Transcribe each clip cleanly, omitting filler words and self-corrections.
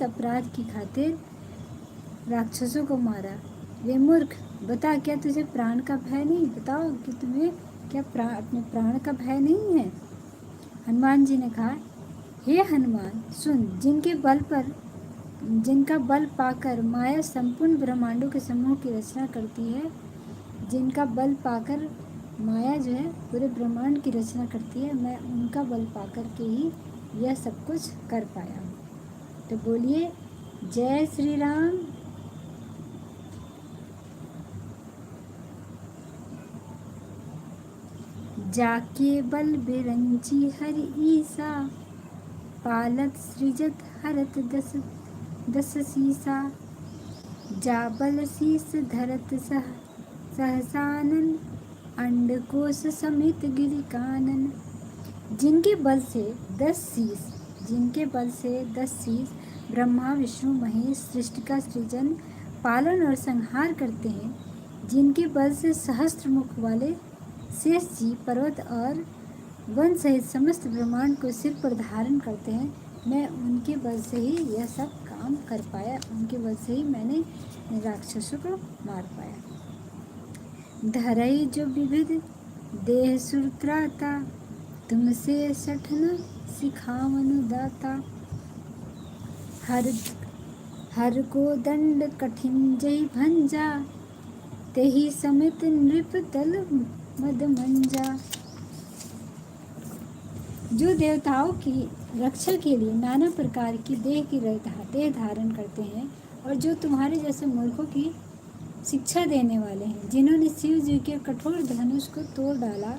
अपराध की खातिर राक्षसों को मारा। वे मूर्ख, बता क्या तुझे प्राण का भय नहीं? बताओ कि तुम्हें क्या अपने प्राण का भय नहीं है? हनुमान जी ने कहा, हे हनुमान सुन, जिनका बल पाकर माया संपूर्ण ब्रह्मांडों के समूह की रचना करती है, जिनका बल पाकर माया जो है पूरे ब्रह्मांड की रचना करती है, मैं उनका बल पाकर के ही यह सब कुछ कर पाया हूँ। तो बोलिए जय श्री राम। जाके बल बिरंची हरि ईसा, पालत सृजत हरत दस दस सीसा। जा बल शीस धरत सहसानन, अंडकोश समेत गिरि कानन। जिनके बल से 10 शीस ब्रह्मा विष्णु महेश सृष्टि का सृजन, पालन और संहार करते हैं, जिनके बल से सहस्त्र मुख वाले शेष जी पर्वत और वन सहित समस्त ब्रह्मांड को सिर पर धारण करते हैं, मैं उनके बल से ही यह सब काम कर पाया। उनके बल से ही मैंने राक्षसों को मार पाया। धरई जो विविध देह सुरत्राता, तुमसे सठन सिखावनु दाता। हर को दंड कठिन जय भंजा, तेहि समित नृप तल मद मंजा। जो देवताओं की रक्षा के लिए नाना प्रकार की देह धारण करते हैं, और जो तुम्हारे जैसे मूर्खों की शिक्षा देने वाले हैं, जिन्होंने शिव जी के कठोर धनुष को तोड़ डाला,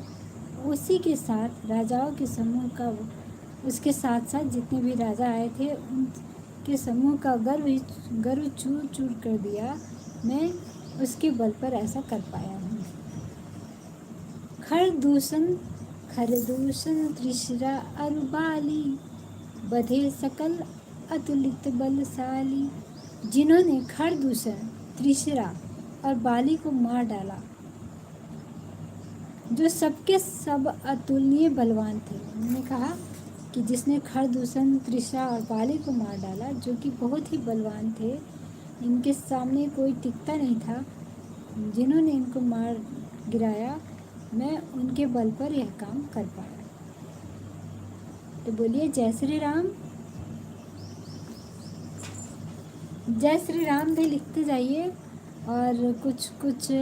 उसी के साथ राजाओं के समूह का, उसके साथ साथ जितने भी राजा आए थे उनके समूह का गर्व चूर चूर कर दिया। मैं उसके बल पर ऐसा कर पाया हूँ। खरदूषण त्रिशिरा अरुबाली, बधे सकल अतुलित बलशाली। जिन्होंने खरदूषण, त्रिशिरा और बाली को मार डाला, जो सबके सब अतुलनीय बलवान थे। उन्होंने कहा कि जिसने खरदूषण, त्रिशिरा और बाली को मार डाला, जो कि बहुत ही बलवान थे, इनके सामने कोई टिकता नहीं था, जिन्होंने इनको मार गिराया, मैं उनके बल पर यह काम कर पाया। तो बोलिए जय श्री राम। जय श्री राम भी लिखते जाइए, और कुछ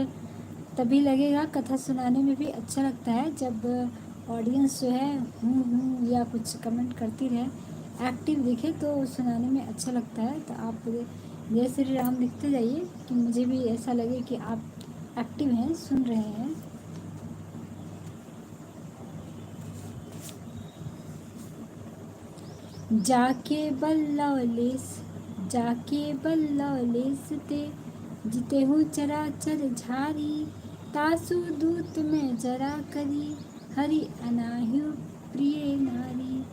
तभी लगेगा, कथा सुनाने में भी अच्छा लगता है जब ऑडियंस जो है हूँ या कुछ कमेंट करती रहे, एक्टिव दिखे, तो सुनाने में अच्छा लगता है। तो आप जय श्री राम लिखते जाइए कि मुझे भी ऐसा लगे कि आप एक्टिव हैं, सुन रहे हैं। जाके बल लवलेस ते, जिते हूँ चराचर झारी। तासु दूत में जरा करी, हरि अनाह्यु प्रिय नारी।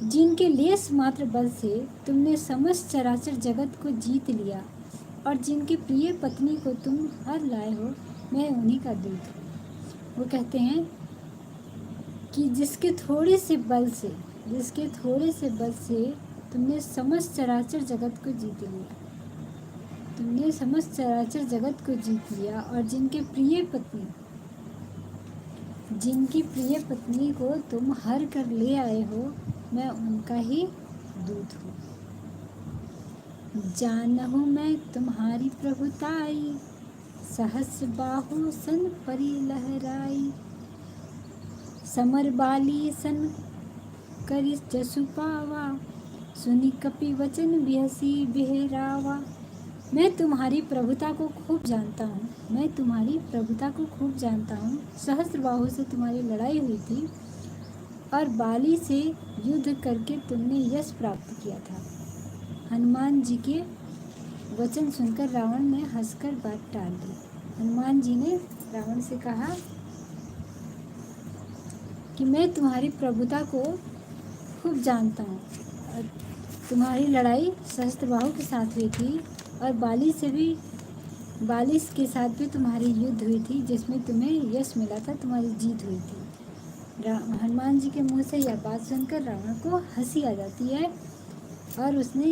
जिनके लेस मात्र बल से तुमने समस्त चराचर जगत को जीत लिया, और जिनकी प्रिय पत्नी को तुम हर लाए हो, मैं उन्हीं का दूत हूँ। वो कहते हैं कि जिसके थोड़े से बल से तुमने समस्त चराचर जगत को जीत लिया, और जिनकी प्रिय पत्नी को तुम हर कर ले आए हो, मैं उनका ही दूत हूँ। जानहु मैं तुम्हारी प्रभुताई, सहस्र बाहु सन परी लहराई। समर बाली सन करि जसु पावा, सुनि कपि वचन बिहसी बिहरावा। मैं तुम्हारी प्रभुता को खूब जानता हूँ। सहस्र बाहु से तुम्हारी लड़ाई हुई थी, और बाली से युद्ध करके तुमने यश प्राप्त किया था। हनुमान जी के वचन सुनकर रावण ने हंसकर बात टाल दी। हनुमान जी ने रावण से कहा कि मैं तुम्हारी प्रभुता को खूब जानता हूँ, और तुम्हारी लड़ाई सहस्त्रबाहु के साथ हुई थी, और बाली के साथ भी तुम्हारी युद्ध हुई थी, जिसमें तुम्हें यश मिला था, तुम्हारी जीत हुई थी। हनुमान जी के मुंह से यह बात सुनकर रावण को हंसी आ जाती है, और उसने